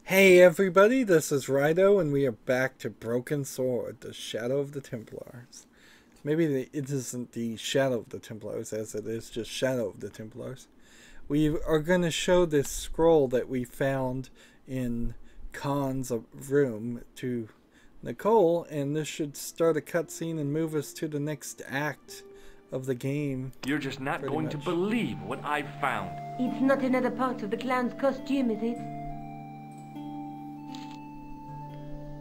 Hey everybody, this is Rido, and we are back to Broken Sword, the Shadow of the Templars. It isn't the Shadow of the Templars, as it is just Shadow of the Templars. We are going to show this scroll that we found in Khan's room to Nicole, and this should start a cutscene and move us to the next act of the game. You're just not going to believe what I've found. It's not another part of the clown's costume, is it?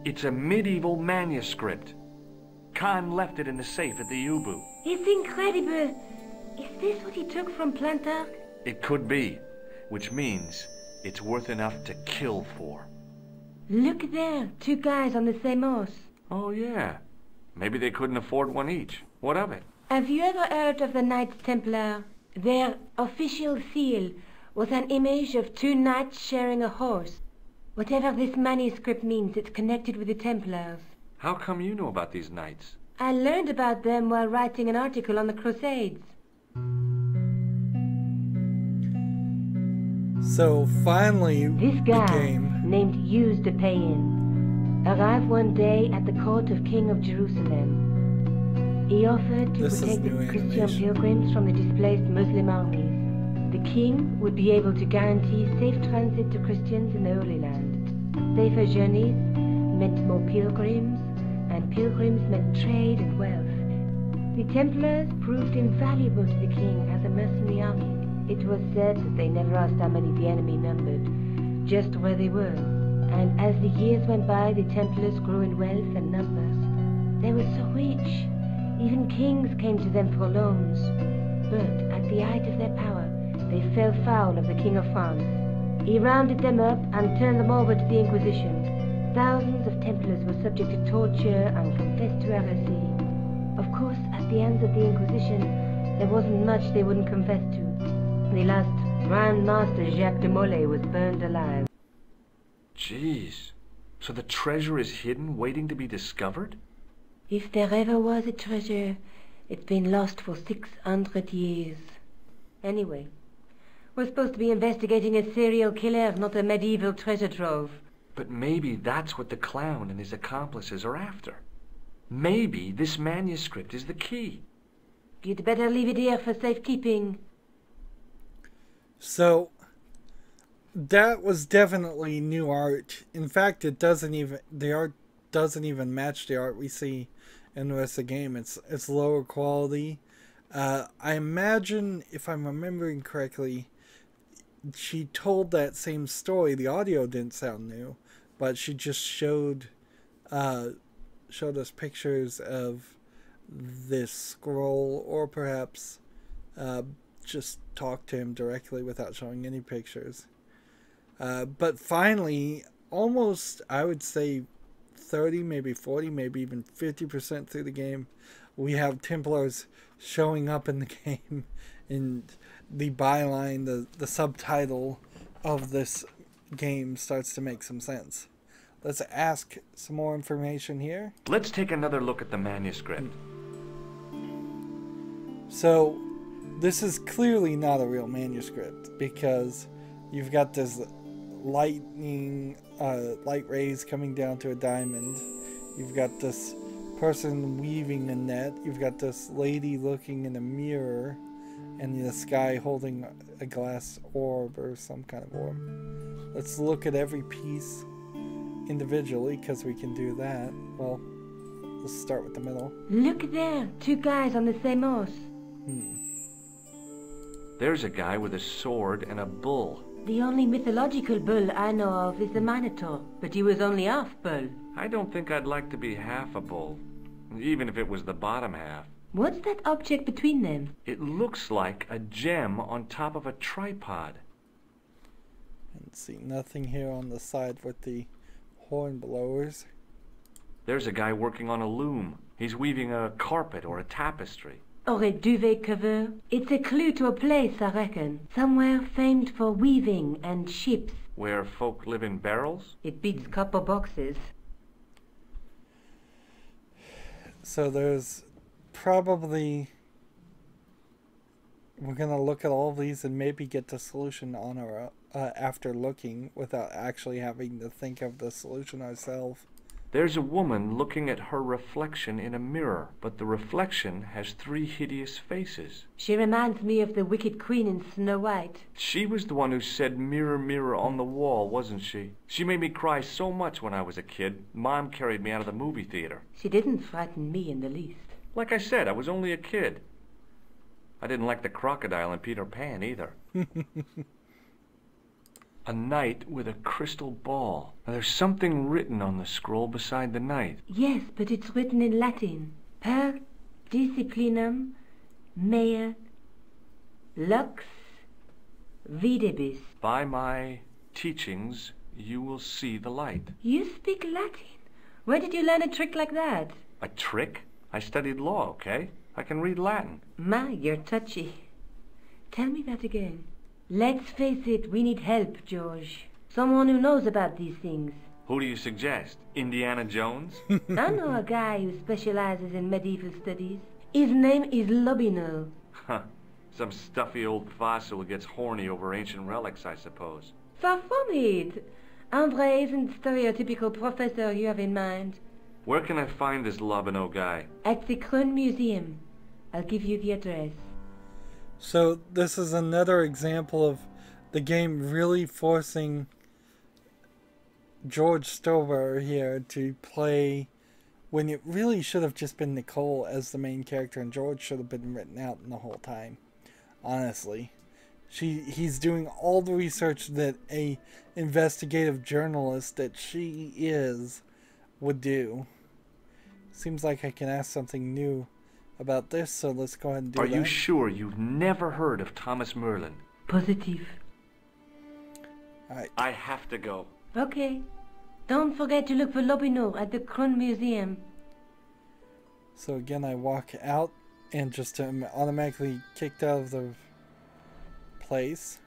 It's a medieval manuscript. Khan left it in the safe at the Ubu. It's incredible. Is this what he took from Plantark? It could be, which means it's worth enough to kill for. Look there, two guys on the same horse. Oh yeah, maybe they couldn't afford one each. What of it? Have you ever heard of the Knights Templar? Their official seal was an image of two knights sharing a horse. Whatever this manuscript means, it's connected with the Templars. How come you know about these knights? I learned about them while writing an article on the Crusades. So finally, This guy, the game. named Hughes de Payen, arrived one day at the court of King of Jerusalem. He offered to protect the Christian pilgrims from the displaced Muslim armies. The king would be able to guarantee safe transit to Christians in the Holy Land. Safer journeys meant more pilgrims, and pilgrims meant trade and wealth. The Templars proved invaluable to the king as a mercenary army. It was said that they never asked how many the enemy numbered, just where they were. And as the years went by, the Templars grew in wealth and numbers. They were so rich, even kings came to them for loans. But at the height of their power, they fell foul of the King of France. He rounded them up and turned them over to the Inquisition. Thousands of Templars were subject to torture and confessed to heresy. Of course, at the hands of the Inquisition, there wasn't much they wouldn't confess to. The last Grand Master Jacques de Molay was burned alive. Jeez, so the treasure is hidden, waiting to be discovered? If there ever was a treasure, it's been lost for 600 years. Anyway, we're supposed to be investigating a serial killer, not a medieval treasure trove. But maybe that's what the clown and his accomplices are after. Maybe this manuscript is the key. You'd better leave it here for safekeeping. So that was definitely new art. In fact, the art doesn't even match the art we see in the rest of the game. It's lower quality. I imagine, if I'm remembering correctly, she told that same story. The audio didn't sound new, but she just showed us pictures of this scroll, or perhaps just talked to him directly without showing any pictures. But finally, almost, I would say 30, maybe 40, maybe even 50% through the game, we have Templars showing up in the game, and the byline, the subtitle of this game starts to make some sense. Let's ask some more information here. Let's take another look at the manuscript. So, this is clearly not a real manuscript, because you've got this light rays coming down to a diamond. You've got this person weaving a net. You've got this lady looking in a mirror, and this guy holding a glass orb or some kind of orb. Let's look at every piece individually, because we can do that. Well, let's start with the middle. Look there, two guys on the same horse. There's a guy with a sword and a bull. The only mythological bull I know of is the Minotaur, but he was only half bull. I don't think I'd like to be half a bull, even if it was the bottom half. What's that object between them? It looks like a gem on top of a tripod. And see, nothing here on the side with the horn blowers. There's a guy working on a loom. He's weaving a carpet or a tapestry. Or a duvet cover. It's a clue to a place, I reckon. Somewhere famed for weaving and ships. Where folk live in barrels? It beats copper boxes. So there's probably... We're going to look at all of these and maybe get the solution on our after looking without actually having to think of the solution ourselves. There's a woman looking at her reflection in a mirror, but the reflection has 3 hideous faces. She reminds me of the wicked queen in Snow White. She was the one who said, "Mirror, mirror on the wall," wasn't she? She made me cry so much when I was a kid. Mom carried me out of the movie theater. She didn't frighten me in the least. Like I said, I was only a kid. I didn't like the crocodile in Peter Pan either. A knight with a crystal ball. Now, there's something written on the scroll beside the knight. Yes, but it's written in Latin. Per disciplinam mea lux videbis. By my teachings, you will see the light. You speak Latin? Where did you learn a trick like that? A trick? I studied law, okay? I can read Latin. My, you're touchy. Tell me that again. Let's face it, we need help, George. Someone who knows about these things. Who do you suggest? Indiana Jones? I know a guy who specializes in medieval studies. His name is Lobineau. Huh. Some stuffy old fossil who gets horny over ancient relics, I suppose. Far from it. Andre isn't the stereotypical professor you have in mind. Where can I find this Lobineau guy? At the Krone Museum. I'll give you the address. So this is another example of the game really forcing George Stover here to play when it really should have just been Nicole as the main character, and George should have been written out the whole time. Honestly. He's doing all the research that a investigative journalist that she is would do. Seems like I can ask something new about this, so let's go ahead and do that. Are you sure you've never heard of Thomas Merlin? Positive. Alright. I have to go. Okay. Don't forget to look for Lobineau at the Krone Museum. So again, I walk out and just am automatically kicked out of the place.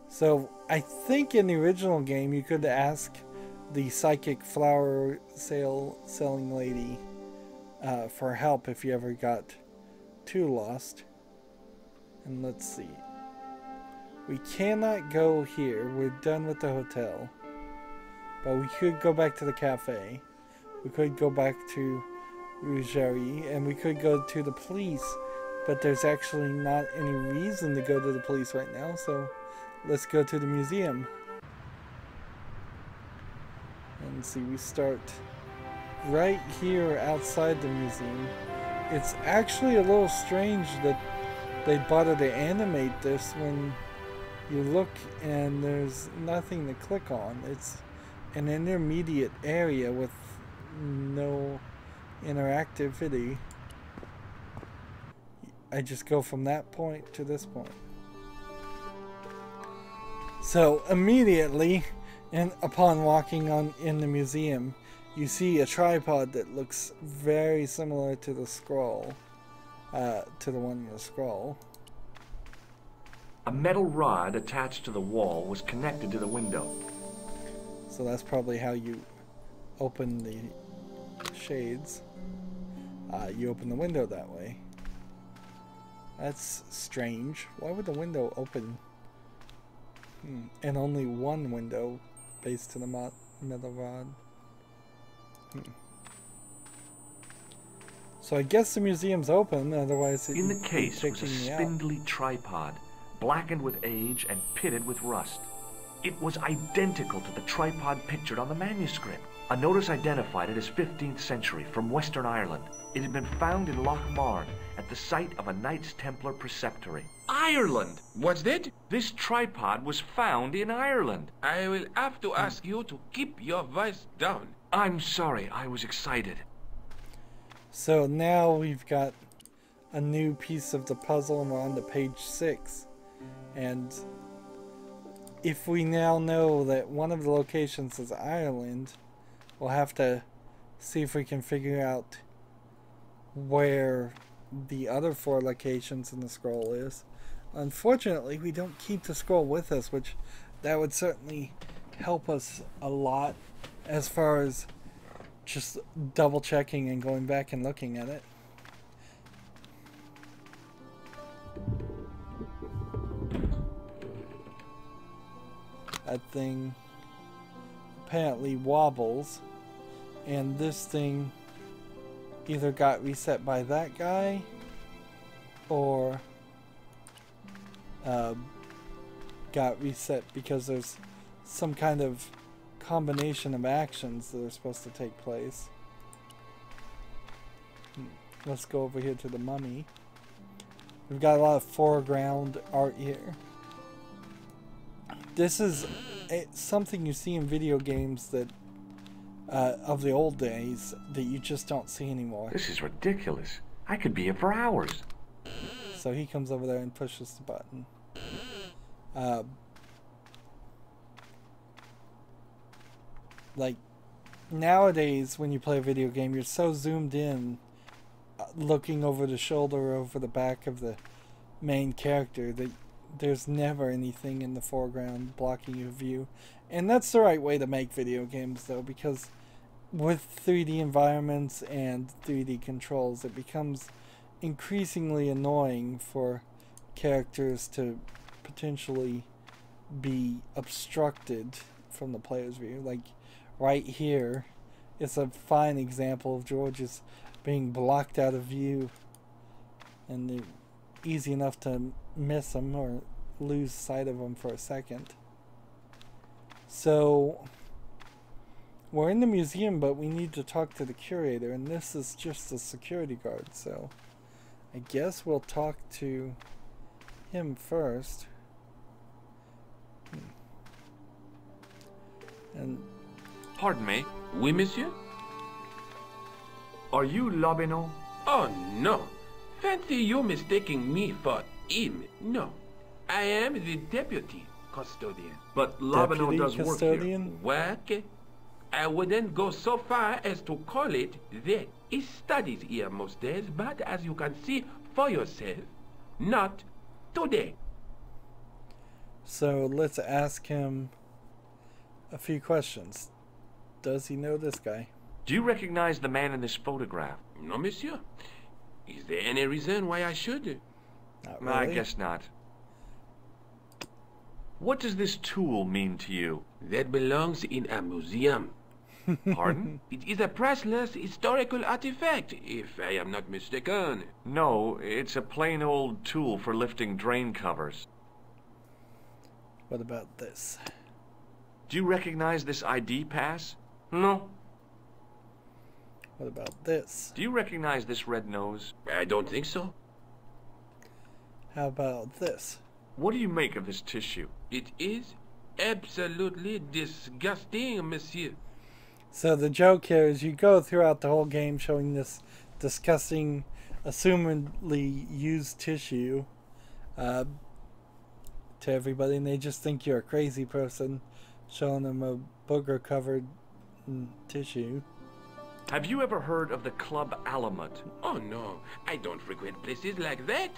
So I think in the original game you could ask the psychic flower selling lady for help if you ever got too lost. And let's see. We cannot go here. We're done with the hotel. But we could go back to the cafe. We could go back to Ruggieri. And we could go to the police. But there's actually not any reason to go to the police right now. So let's go to the museum. And see, we start right here outside the museum. It's actually a little strange that they bother to animate this when you look and there's nothing to click on. It's an intermediate area with no interactivity. I just go from that point to this point. So immediately, and upon walking in the museum, you see a tripod that looks very similar to the scroll, to the one in the scroll. A metal rod attached to the wall was connected to the window. So that's probably how you open the shades. You open the window that way. That's strange. Why would the window open? And only one window based to the metal rod. So I guess the museum's open, otherwise in the case was a spindly tripod, blackened with age and pitted with rust. It was identical to the tripod pictured on the manuscript. A notice identified it as 15th century from Western Ireland. It had been found in Loch Marne at the site of a Knights Templar preceptory. Ireland? What's that? This tripod was found in Ireland. I will have to ask you to keep your voice down. I'm sorry, I was excited. So now we've got a new piece of the puzzle and we're on to page 6. And if we now know that one of the locations is Ireland, we'll have to see if we can figure out where the other 4 locations in the scroll is. Unfortunately, we don't keep the scroll with us, which that would certainly help us a lot as far as just double checking and going back and looking at it. thing apparently wobbles, and this thing either got reset by that guy or got reset because there's some kind of combination of actions that are supposed to take place. Let's go over here to the mummy. We've got a lot of foreground art here. This is something you see in video games that of the old days that you just don't see anymore. This is ridiculous. I could be here for hours. So he comes over there and pushes the button. Like, nowadays when you play a video game, you're so zoomed in, looking over the shoulder, over the back of the main character, that there's never anything in the foreground blocking your view. And that's the right way to make video games, though, because with 3D environments and 3D controls, it becomes increasingly annoying for characters to potentially be obstructed from the player's view. Like right here, it's a fine example of George's being blocked out of view, and easy enough to miss him or lose sight of him for a second. So we're in the museum, but we need to talk to the curator, and this is just a security guard, so I guess we'll talk to him first. And pardon me. Oui, monsieur? Are you Lobineau? Oh, no. Fancy you mistaking me for him. No. I am the deputy custodian. But Lobineau does custodian? Work? I wouldn't go so far as to call it that. He studies here most days, but as you can see for yourself, not today. So let's ask him a few questions. Does he know this guy? Do you recognize the man in this photograph? No, monsieur. Is there any reason why I should? Not really. I guess not. What does this tool mean to you? That belongs in a museum. Pardon? It is a priceless historical artifact, if I am not mistaken. No, it's a plain old tool for lifting drain covers. What about this? Do you recognize this ID pass? No. What about this? Do you recognize this red nose? I don't think so. How about this? What do you make of this tissue? It is absolutely disgusting, monsieur. So the joke here is you go throughout the whole game showing this disgusting, assumedly used tissue to everybody, and they just think you're a crazy person showing them a booger-covered tissue. Have you ever heard of the Club Alamut? Oh no, I don't frequent places like that.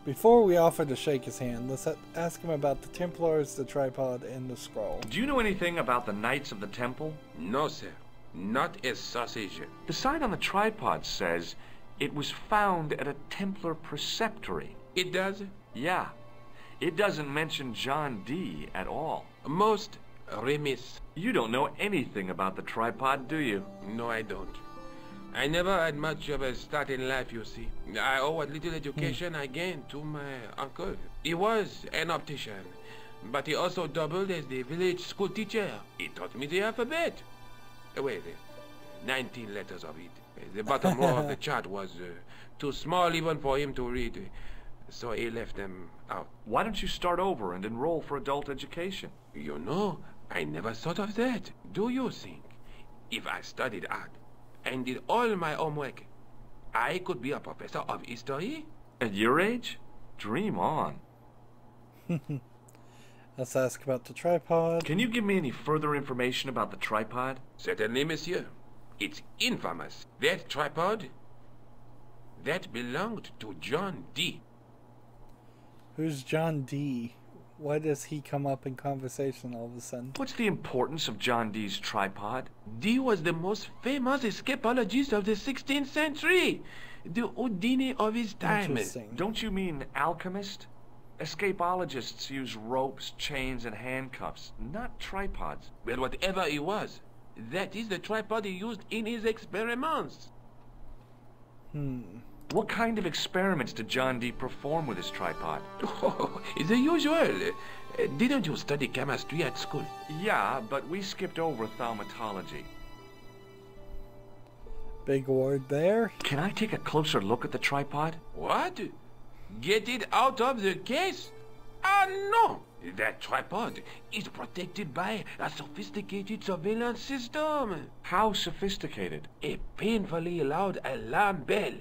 Before we offer to shake his hand, let's ask him about the Templars, the tripod, and the scroll. Do you know anything about the Knights of the Temple? No, sir. Not a sausage. The sign on the tripod says it was found at a Templar preceptory. It does? Yeah. It doesn't mention John Dee at all. Most remiss. You don't know anything about the tripod, do you? No, I don't. I never had much of a start in life, you see. I owe what little education I gained to my uncle. He was an optician, but he also doubled as the village school teacher. He taught me the alphabet. Wait, 19 letters of it. The bottom row of the chart was too small even for him to read, so he left them out. Why don't you start over and enroll for adult education? You know, I never thought of that. Do you think if I studied art and did all my homework, I could be a professor of history? At your age? Dream on. Let's ask about the tripod. Can you give me any further information about the tripod? Certainly, monsieur. It's infamous. That tripod, that belonged to John Dee. Who's John Dee? Why does he come up in conversation all of a sudden? What's the importance of John Dee's tripod? Dee was the most famous escapologist of the 16th century. The Houdini of his time. Interesting. Don't you mean alchemist? Escapologists use ropes, chains, and handcuffs, not tripods. Well, whatever it was, that is the tripod he used in his experiments. What kind of experiments did John Dee perform with his tripod? Oh, the usual. Didn't you study chemistry at school? Yeah, but we skipped over thaumatology. Big word there. Can I take a closer look at the tripod? What? Get it out of the case? Ah, no! That tripod is protected by a sophisticated surveillance system. How sophisticated? A painfully loud alarm bell.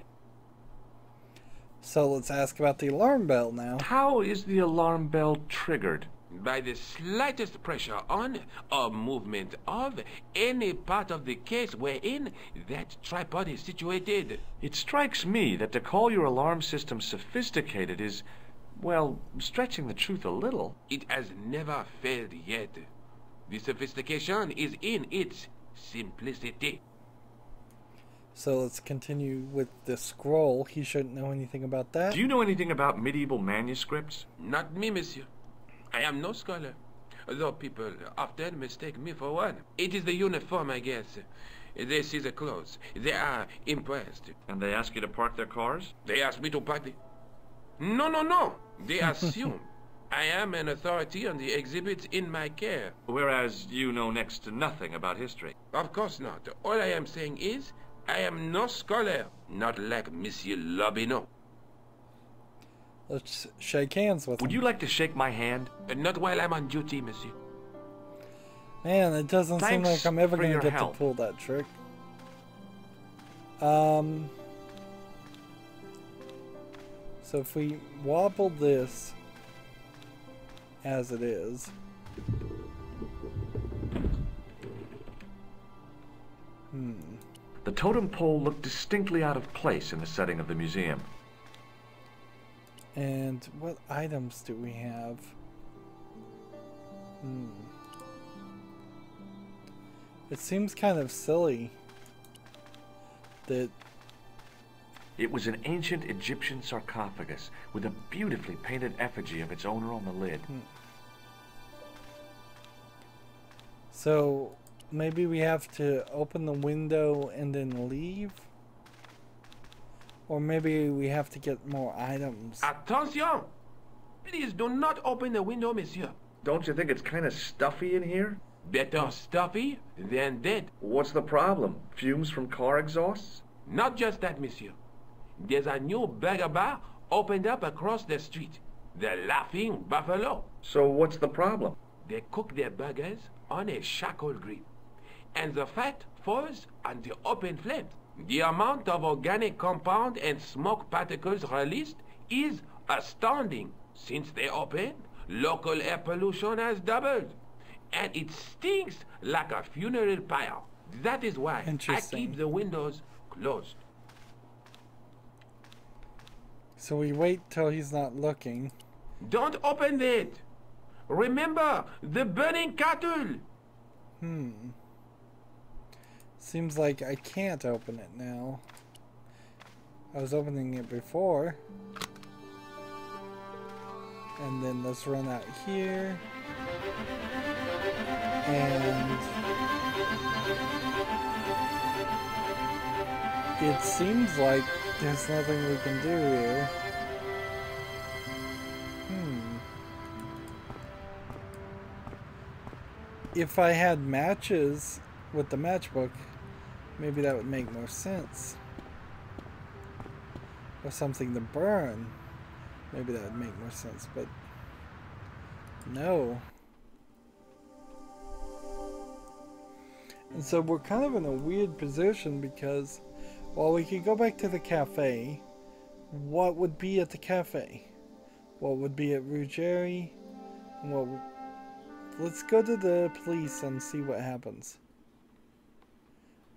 So let's ask about the alarm bell now. How is the alarm bell triggered? By the slightest pressure on or movement of any part of the case wherein that tripod is situated. It strikes me that to call your alarm system sophisticated is, well, stretching the truth a little. It has never failed yet. The sophistication is in its simplicity. So let's continue with the scroll. He shouldn't know anything about that. Do you know anything about medieval manuscripts? Not me, monsieur. I am no scholar, though people often mistake me for one. It is the uniform, I guess. They see the clothes. They are impressed. And they ask you to park their cars? They ask me to park the... No. They assume I am an authority on the exhibits in my care. Whereas you know next to nothing about history. Of course not. All I am saying is, I am no scholar, not like Monsieur Lobineau. Let's shake hands with him. Would you like to shake my hand? Not while I'm on duty, monsieur. Man, it doesn't seem like I'm ever going to get to pull that trick. So if we wobble this as it is. The totem pole looked distinctly out of place in the setting of the museum. And what items do we have? It seems kind of silly that... It was an ancient Egyptian sarcophagus with a beautifully painted effigy of its owner on the lid. So maybe we have to open the window and then leave? Or maybe we have to get more items. Attention! Please do not open the window, monsieur. Don't you think it's kind of stuffy in here? Better stuffy than dead. What's the problem? Fumes from car exhausts? Not just that, monsieur. There's a new burger bar opened up across the street. The Laughing Buffalo. So what's the problem? They cook their burgers on a charcoal grill. And the fat falls on the open flames. The amount of organic compound and smoke particles released is astounding. Since they opened, local air pollution has doubled. And it stinks like a funeral pyre. That is why I keep the windows closed. So we wait till he's not looking. Don't open it. Remember the burning cattle. Seems like I can't open it now. I was opening it before. And then let's run out here. And it seems like there's nothing we can do here. If I had matches with the matchbook, maybe that would make more sense. Or something to burn. Maybe that would make more sense, but no. And so we're kind of in a weird position because while we could go back to the cafe, what would be at the cafe? What would be at Ruggieri? Let's go to the police and see what happens.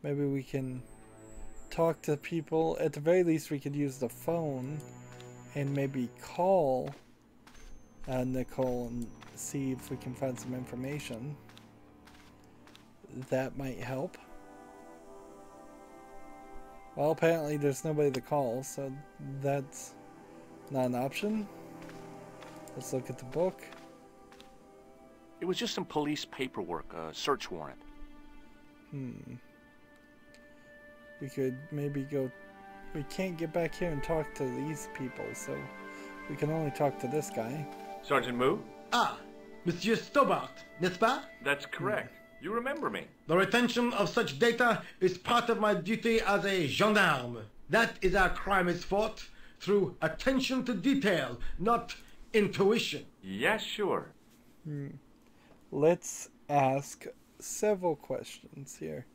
Maybe we can talk to people. At the very least, we could use the phone and maybe call Nicole and see if we can find some information. That might help. Well, apparently there's nobody to call, so that's not an option. Let's look at the book. It was just some police paperwork, a search warrant. We could maybe go... We can't get back here and talk to these people, so we can only talk to this guy. Sergeant Moo? Ah, Monsieur Stobart, n'est-ce pas? That's correct. You remember me. The retention of such data is part of my duty as a gendarme. That is how crime is fought, through attention to detail, not intuition. Yes, sure. Let's ask several questions here.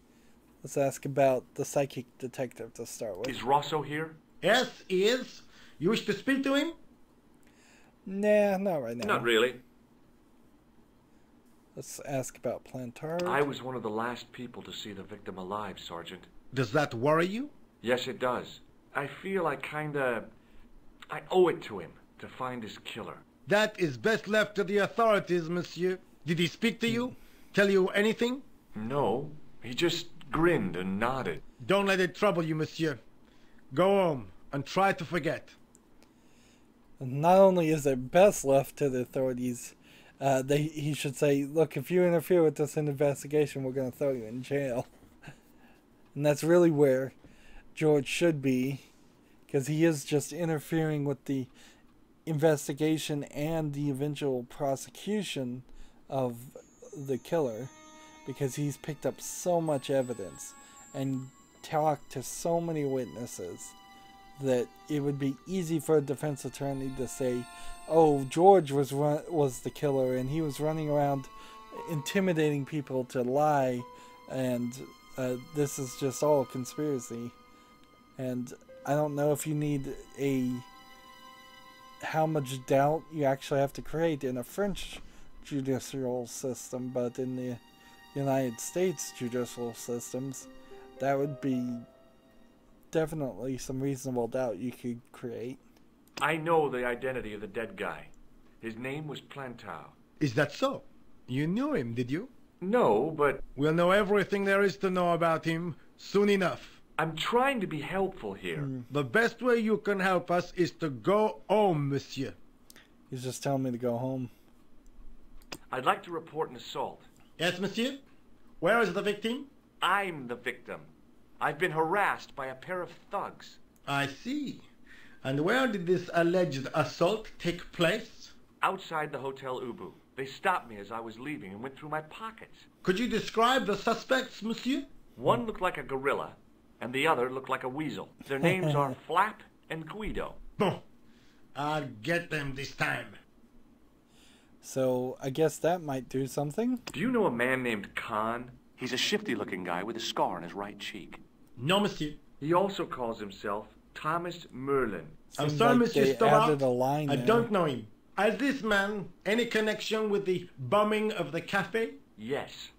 Let's ask about the psychic detective to start with. Is Rosso here? Yes, he is. You wish to speak to him? Nah, not right now. Not really. Let's ask about Plantard. I was one of the last people to see the victim alive, Sergeant. Does that worry you? Yes, it does. I feel I owe it to him to find his killer. That is best left to the authorities, monsieur. Did he speak to you? Tell you anything? No, he just grinned and nodded. Don't let it trouble you, monsieur. Go home and try to forget. Not only is it best left to the authorities, he should say, look, if you interfere with this investigation, we're going to throw you in jail. And that's really where George should be, because he is just interfering with the investigation and the eventual prosecution of the killer, because he's picked up so much evidence and talked to so many witnesses that it would be easy for a defense attorney to say, oh, George was the killer and he was running around intimidating people to lie, and this is just all conspiracy. And I don't know if you need how much doubt you actually have to create in a French judicial system, but in the United States judicial systems, that would be definitely some reasonable doubt you could create. I know the identity of the dead guy. His name was Plantard. Is that so? You knew him, did you? No, but... We'll know everything there is to know about him soon enough. I'm trying to be helpful here. The best way you can help us is to go home, monsieur. He's just telling me to go home. I'd like to report an assault. Yes, monsieur? Where is the victim? I'm the victim. I've been harassed by a pair of thugs. I see. And where did this alleged assault take place? Outside the Hotel Ubu. They stopped me as I was leaving and went through my pockets. Could you describe the suspects, monsieur? One looked like a gorilla, and the other looked like a weasel. Their names are Flap and Guido. Bon. I'll get them this time. So, I guess that might do something. Do you know a man named Khan? He's a shifty-looking guy with a scar on his right cheek. No, monsieur. He also calls himself Thomas Merlin. I'm sorry, monsieur Stobart. I there. don't know him. Has this man any connection with the bombing of the cafe? Yes.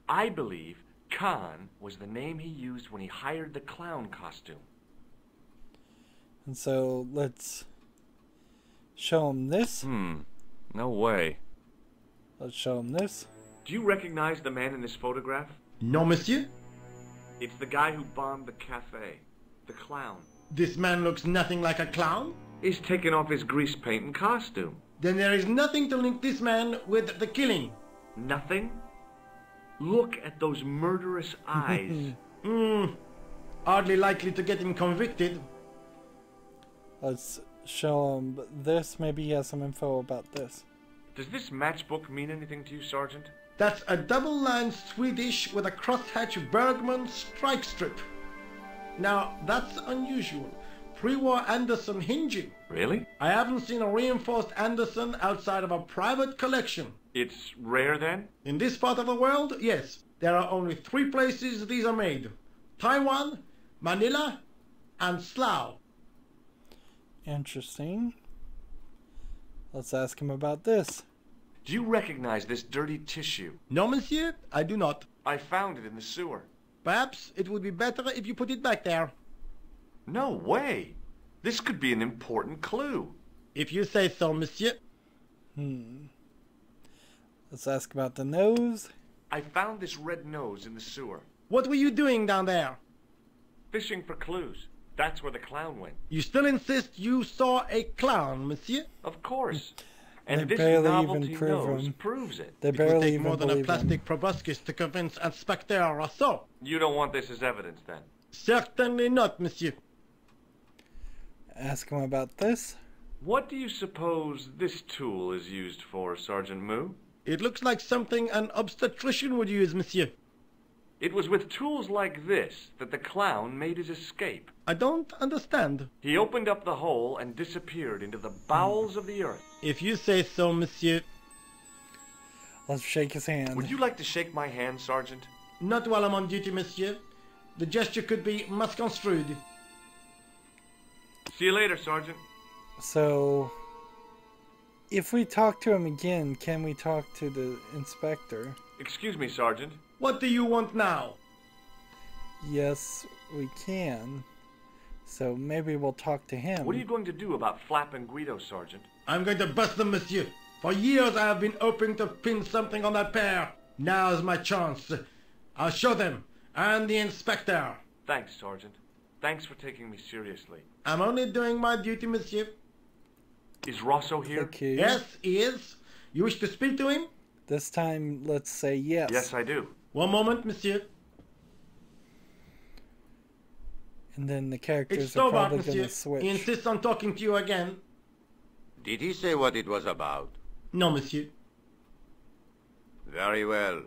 I believe Khan was the name he used when he hired the clown costume. And so, let's show him this. No way. Let's show him this. Do you recognize the man in this photograph? No, monsieur. It's the guy who bombed the cafe. The clown. This man looks nothing like a clown. He's taken off his grease paint and costume. Then there is nothing to link this man with the killing. Nothing? Look at those murderous eyes. Hardly likely to get him convicted. Let's show him this. Maybe he has some info about this. Does this matchbook mean anything to you, Sergeant? That's a double-lined Swedish with a crosshatch Bergman strike strip. Now, that's unusual. Pre-war Anderson hinging. Really? I haven't seen a reinforced Anderson outside of a private collection. It's rare, then? In this part of the world, yes. There are only 3 places these are made. Taiwan, Manila, and Slough. Interesting. Let's ask him about this. Do you recognize this dirty tissue? No, monsieur, I do not. I found it in the sewer. Perhaps it would be better if you put it back there. No way. This could be an important clue. If you say so, monsieur. Let's ask about the nose. I found this red nose in the sewer. What were you doing down there? Fishing for clues. That's where the clown went. You still insist you saw a clown, monsieur? Of course. And they this barely novelty even prove nose him. proves it. They It will barely take even more than a believe him. plastic proboscis to convince Inspector Rousseau. You don't want this as evidence, then? Certainly not, monsieur. Ask him about this. What do you suppose this tool is used for, Sergeant Moo? It looks like something an obstetrician would use, monsieur. It was with tools like this that the clown made his escape. I don't understand. He opened up the hole and disappeared into the bowels of the earth. If you say so, monsieur. Let's shake his hand. Would you like to shake my hand, Sergeant? Not while I'm on duty, monsieur. The gesture could be misconstrued. See you later, Sergeant. So, if we talk to him again, can we talk to the inspector? Excuse me, Sergeant. What do you want now? Yes, we can. So maybe we'll talk to him. What are you going to do about Flap and Guido, Sergeant? I'm going to bust them, monsieur. For years I have been hoping to pin something on that pair. Now's my chance. I'll show them. And the inspector. Thanks, Sergeant. Thanks for taking me seriously. I'm only doing my duty, monsieur. Is Rosso here? Okay. Yes, he is. You wish to speak to him? This time, let's say yes. Yes, I do. One moment, monsieur. And then the It's characters are Stobart, probably going monsieur. to switch. He insists on talking to you again. Did he say what it was about? No, monsieur. Very well.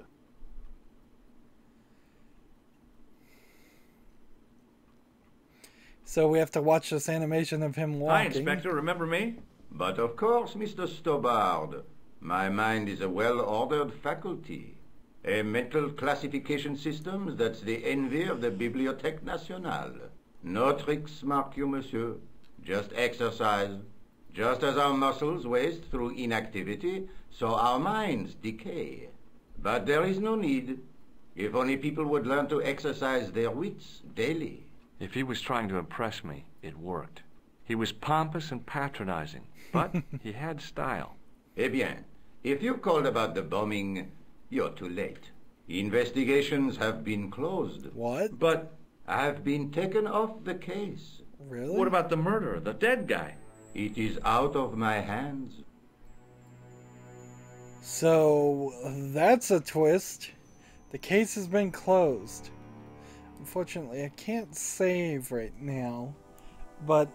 So we have to watch this animation of him walking. Hi, Inspector. Remember me? But of course, Mr. Stobart. My mind is a well-ordered faculty. A mental classification system that's the envy of the Bibliothèque Nationale. No tricks, mark you, monsieur. Just exercise. Just as our muscles waste through inactivity, so our minds decay. But there is no need. If only people would learn to exercise their wits daily. If he was trying to impress me, it worked. He was pompous and patronizing, but he had style. Eh bien, if you called about the bombing, you're too late. Investigations have been closed. What? But Have been taken off the case. Really? what about the murderer, the dead guy? It is out of my hands. So, that's a twist. The case has been closed. Unfortunately, I can't save right now. But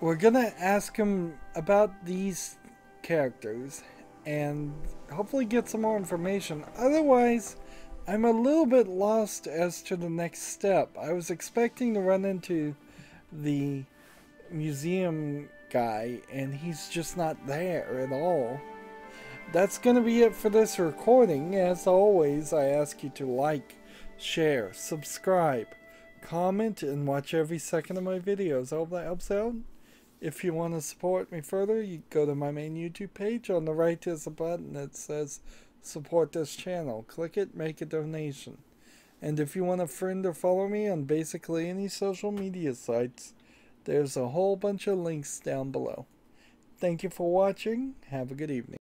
we're gonna ask him about these characters and hopefully get some more information. Otherwise, I'm a little bit lost as to the next step. I was expecting to run into the museum guy, and he's just not there at all. That's going to be it for this recording. As always, I ask you to like, share, subscribe, comment, and watch every second of my videos. I hope that helps out. If you want to support me further, you go to my main YouTube page. On the right there's a button that says support this channel. Click it, make a donation. And if you want to friend or follow me on basically any social media sites, there's a whole bunch of links down below. Thank you for watching. Have a good evening.